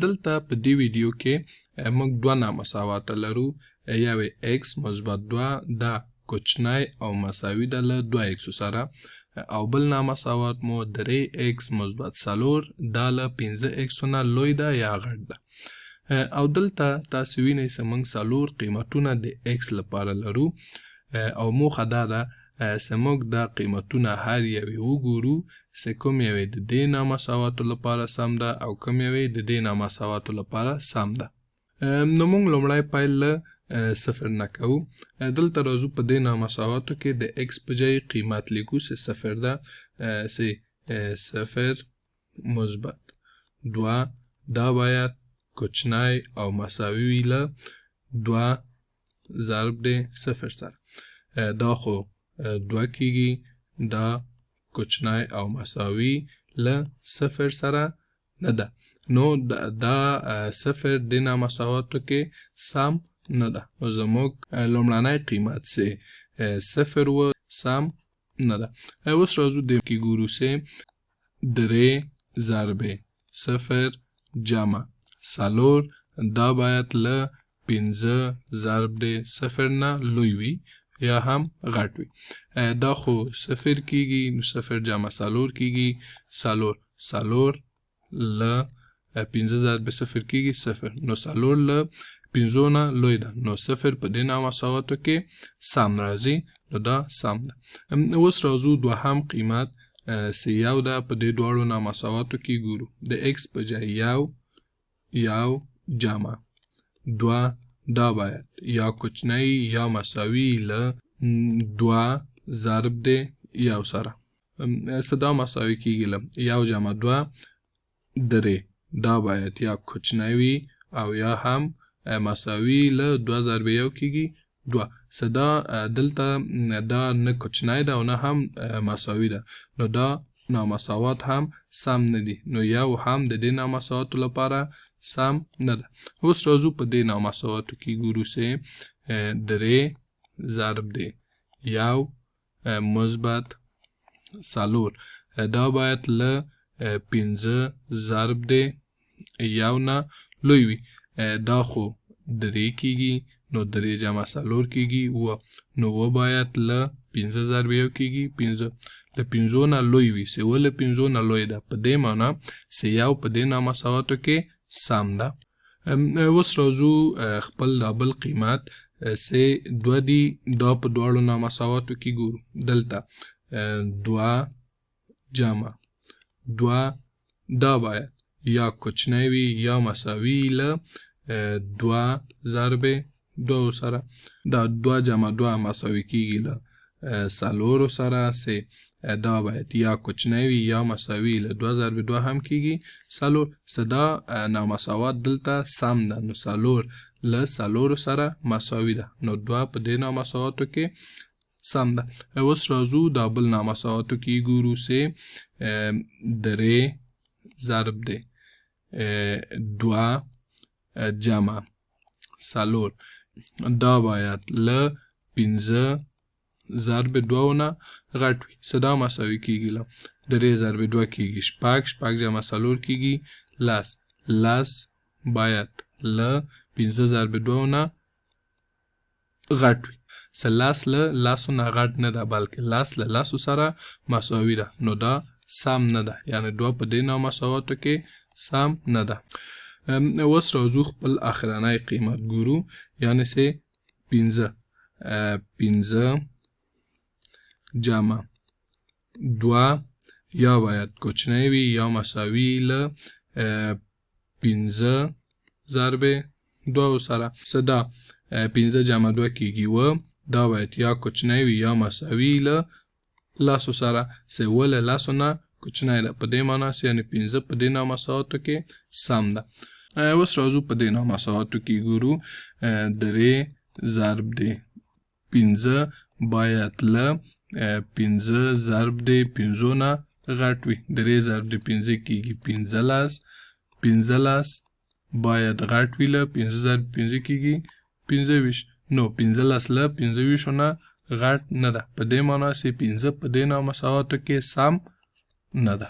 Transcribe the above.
دلته په دې ویډیو کې موږ دوه نامساوات لرو. یو x مثبت 2 دا کوچنی او مساوي ده له 2x سره، او بل نامساوات مو 3x مثبت 4 دا له 5x نه لوی ده یا غټ ده. او دلته تاسو وینئ چې موږ 4 قیمتونه د x لپاره لرو، او موخه دا ده چې موږ دا قیمتونه هر یوې وګورو چې کوم یوې د دې نامساواتو لپاره سم ده او کوم یوې د دې نامساواتو لپاره سم ده. نو موږ لومړی پیل له صفر نه کوو. دلته راځو په دې نامساواتو کې د x په ځای قیمت لیکو چې صفر ده، چې صفر مثبت 2 دا باید کوچنی او مساوي وي له 2 ضرب د صفر سره. دا خو 2 کیږي، دا کوچنی او مساوي له صفر سره نه ده، نو دا صفر د نامساواتو کې سم نه ده. نو زموږ لومړنی قیمت چې صفر و سم نه ده. اوس راځو د کې ګورو چې 3 ضرب صفر جمع 4 دا باید له 5 ضرب د صفر نه لوی وي یا هم غټ وي. دا خو صفر کیږي، نو صفر جمع 4 کیږي، 4 له 5 ضرب صفر کیږي صفر، نو 4 له 5 نه لوی ده، نو صفر په دې نامساواتو کې سم راځي، نو دا سم ده. اوس راځو دوهم قیمت چې یو ده. په دې دواړو نامساواتو کې ګورو د x په ځای یو جمع 2 دا باید یا کوچنی یا مساوي له 2 ضرب د یو سره. دا مساوي کیږي له 1 جمع 2 3 دا باید یا کوچنی وي او یا هم مساوي له 2 ضرب 1 کیږي 2. صدا دلته دا نه کوچنی ده او نه هم مساوي ده، نو دا نامساوات هم سم نه دي، نو یو هم د دې نامساواتو لپاره سم نه ده. اوس راځو په دې نامساواتو کې ګورو چې 3 ضرب د 1 مثبت 4 دا باید له 5 ضرب د 1 نه لوی وي. دا خو 3 کیږي، نو 3 جمع 4 کیږي 9، نو باید له 5 ضرب 1 کیږي 5 د 5 نه لوی وي، چې له 5 نه لوی ده، په دې معنی چې یو په دې نامساواتو کې سم ده. اوس راځو خپل دا بل قیمت چې 2 دي، دا په دواړو نامساواتو کې ګورو. دلته 2 جمع 2 دا باید یا کوچنی وي یا مساوي له 2 ضرب 2 سره. دا 2 جمع 2 مساوي کیږي له 4 سره، چې دا باید یا کوچنی وي یا مساوي له 2 ضرب 2 هم کیږي 4. صدا نامساوات دلته سم ده، نو 4 له 4 سره مساوي ده، نو 2 په دې نامساواتو کې سم ده. اوس راځو دا بل نامساواتو کې ګورو چې 3 ضرب د 2 جمع 4 دا باید له 5 ضرب 2 نه غټ وي. صدا مساوي کیږي له 3 ضرب 2 کیږي 6 جمع 4 کیږي 10 باید له 5 ضرب 2 نه غټ وي. 10 له 10 نه غټ نه ده، بلکې 10 له 10 سره مساوي ده، نو دا سم نه ده، یعنی 2 په دې نامساواتو کې سم نه ده. اوس راځو خپل اخرنی قیمت ګورو، یعنی چې 5 جمع 2 یا باید کوچنی وي یا مساوي له 5 ضرب 2 سره. صدا 5 جمع 2 کیږي 9، دا باید یا کوچنی وي یا مساوي له 10 سره، چې له 10 نه کوچنی ده، په دې معنی چې یعنی 5 په دې نامساواتو کې سم ده. اوس راځو په دې نامساواتو کې ګورو 3 ضرب د 5 باید له 5 ضرب د 5 نه غټ وي. 3 ضرب د 5 کیږي 15 باید غټ وي له 5 ضرب 5 کیږي 25، نو 15 له 25 نه غټ نه ده، په دې معنی چې 5 په دې نامساواتو کې سم نه ده.